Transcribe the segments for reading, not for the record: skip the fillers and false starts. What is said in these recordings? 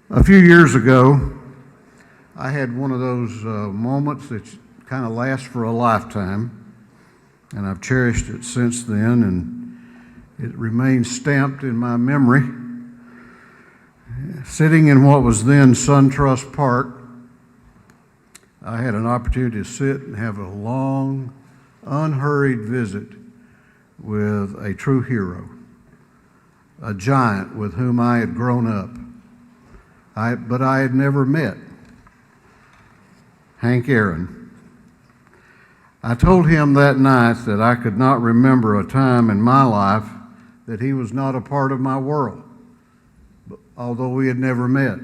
A few years ago, I had one of those moments that kind of last for a lifetime, and I've cherished it since then, and it remains stamped in my memory. Sitting in what was then SunTrust Park, I had an opportunity to sit and have a long, unhurried visit with a true hero, a giant with whom I had grown up, but I had never met, Hank Aaron. I told him that night that I could not remember a time in my life that he was not a part of my world, although we had never met.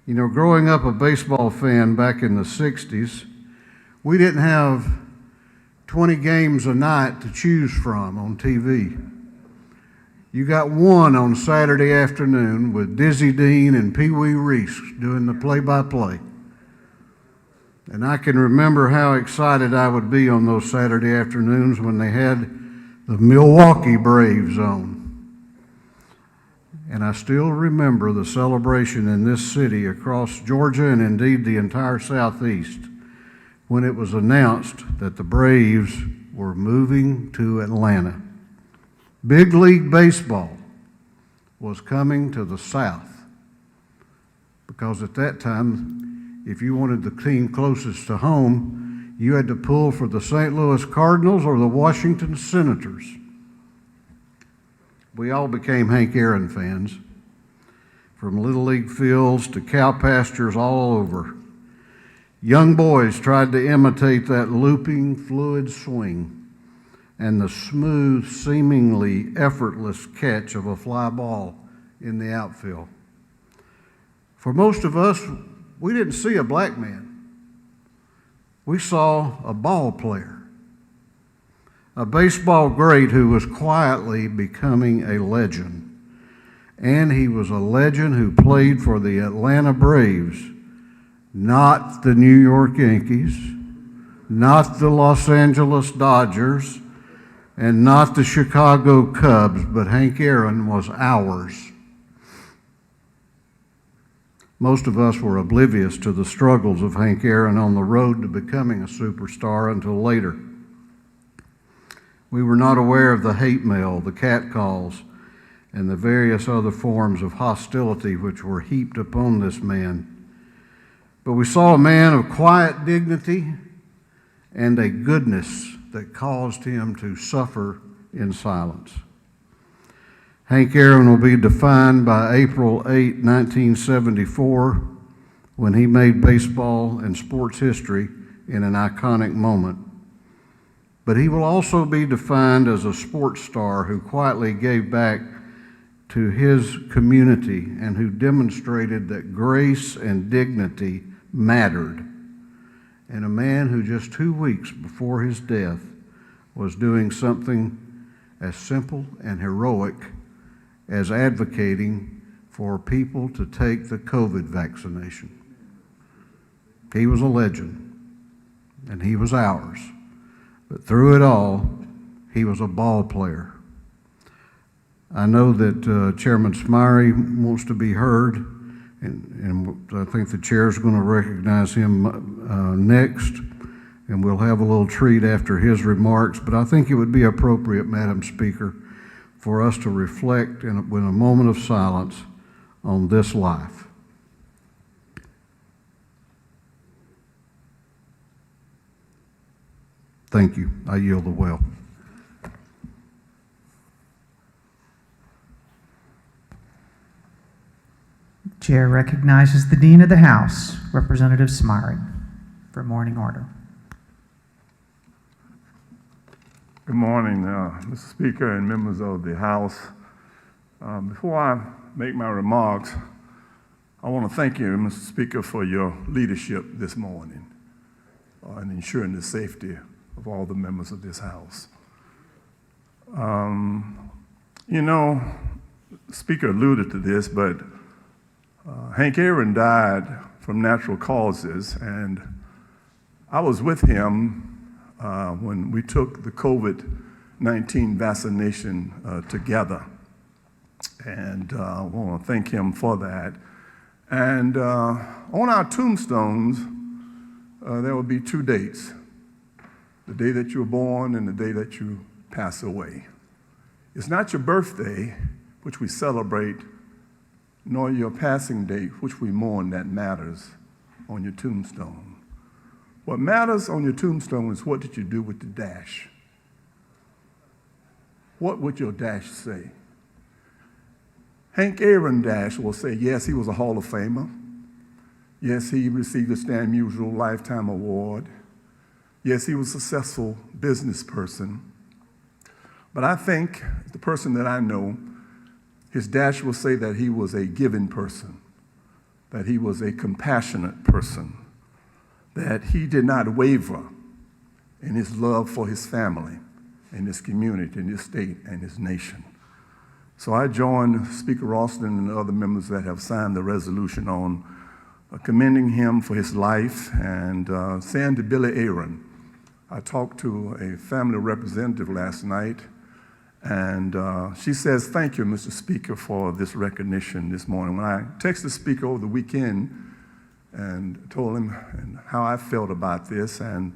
You know, growing up a baseball fan back in the 60s, we didn't have 20 games a night to choose from on TV. You got one on Saturday afternoon with Dizzy Dean and Pee Wee Reese doing the play-by-play. And I can remember how excited I would be on those Saturday afternoons when they had the Milwaukee Braves on. And I still remember the celebration in this city across Georgia and indeed the entire Southeast when it was announced that the Braves were moving to Atlanta. Big League Baseball was coming to the South because at that time, if you wanted the team closest to home, you had to pull for the St. Louis Cardinals or the Washington Senators. We all became Hank Aaron fans, from Little League fields to cow pastures all over. Young boys tried to imitate that looping, fluid swing and the smooth, seemingly effortless catch of a fly ball in the outfield. For most of us, we didn't see a black man. We saw a ball player, a baseball great who was quietly becoming a legend. And he was a legend who played for the Atlanta Braves, not the New York Yankees, not the Los Angeles Dodgers, and not the Chicago Cubs, but Hank Aaron was ours. Most of us were oblivious to the struggles of Hank Aaron on the road to becoming a superstar until later. We were not aware of the hate mail, the catcalls, and the various other forms of hostility which were heaped upon this man. But we saw a man of quiet dignity and a goodness that caused him to suffer in silence. Hank Aaron will be defined by April 8, 1974, when he made baseball and sports history in an iconic moment. But he will also be defined as a sports star who quietly gave back to his community and who demonstrated that grace and dignity mattered. And a man who just 2 weeks before his death was doing something as simple and heroic as advocating for people to take the COVID vaccination. He was a legend, and he was ours. But through it all, he was a ball player. I know that Chairman Smyrie wants to be heard, and I think the chair is going to recognize him next, and we'll have a little treat after his remarks. But I think it would be appropriate, Madam Speaker, for us to reflect in a moment of silence on this life. Thank you. I yield the well. Chair recognizes the Dean of the House, Representative Smyrie, for morning order. Good morning, Mr. Speaker and members of the House. Before I make my remarks, I want to thank you, Mr. Speaker, for your leadership this morning in ensuring the safety of all the members of this House. You know, the Speaker alluded to this, but Hank Aaron died from natural causes, and I was with him when we took the COVID-19 vaccination together. and I want to thank him for that. And on our tombstones, there will be 2 dates: the day that you were born and the day that you pass away. It's not your birthday, which we celebrate, nor your passing date, which we mourn, that matters on your tombstone. What matters on your tombstone is what did you do with the dash? What would your dash say? Hank Aaron Dash will say, yes, he was a Hall of Famer. Yes, he received the Stan Musial Lifetime Award. Yes, he was a successful business person. But I think the person that I know, his dash will say that he was a giving person, that he was a compassionate person, that he did not waver in his love for his family, in his community, in his state, and his nation. So I join Speaker Ralston and the other members that have signed the resolution on commending him for his life and saying to Billy Aaron, I talked to a family representative last night, and she says, thank you, Mr. Speaker, for this recognition this morning. When I texted the Speaker over the weekend and told him how I felt about this, and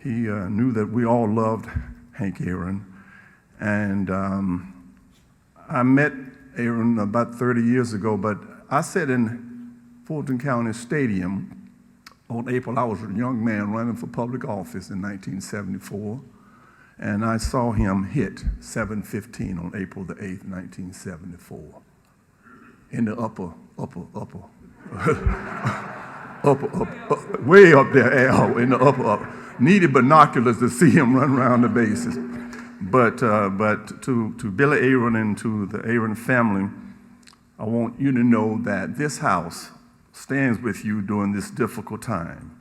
he knew that we all loved Hank Aaron, and I met Aaron about 30 years ago, but I sat in Fulton County Stadium on April. I was a young man running for public office in 1974, and I saw him hit 715 on April the 8th, 1974, in the upper, way up there, Al, in the upper. Needed binoculars to see him run around the bases. But to Billy Aaron and to the Aaron family, I want you to know that this house stands with you during this difficult time.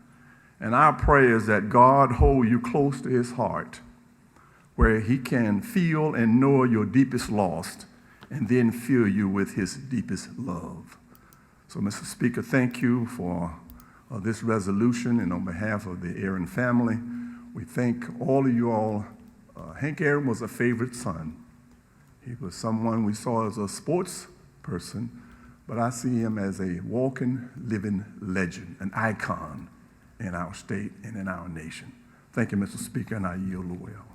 And our prayer is that God hold you close to his heart, where he can feel and know your deepest loss, and then fill you with his deepest love. So, Mr. Speaker, thank you for this resolution, and on behalf of the Aaron family, we thank all of you all. Hank Aaron was a favorite son. He was someone we saw as a sports person, but I see him as a walking, living legend, an icon in our state and in our nation. Thank you, Mr. Speaker, and I yield the will.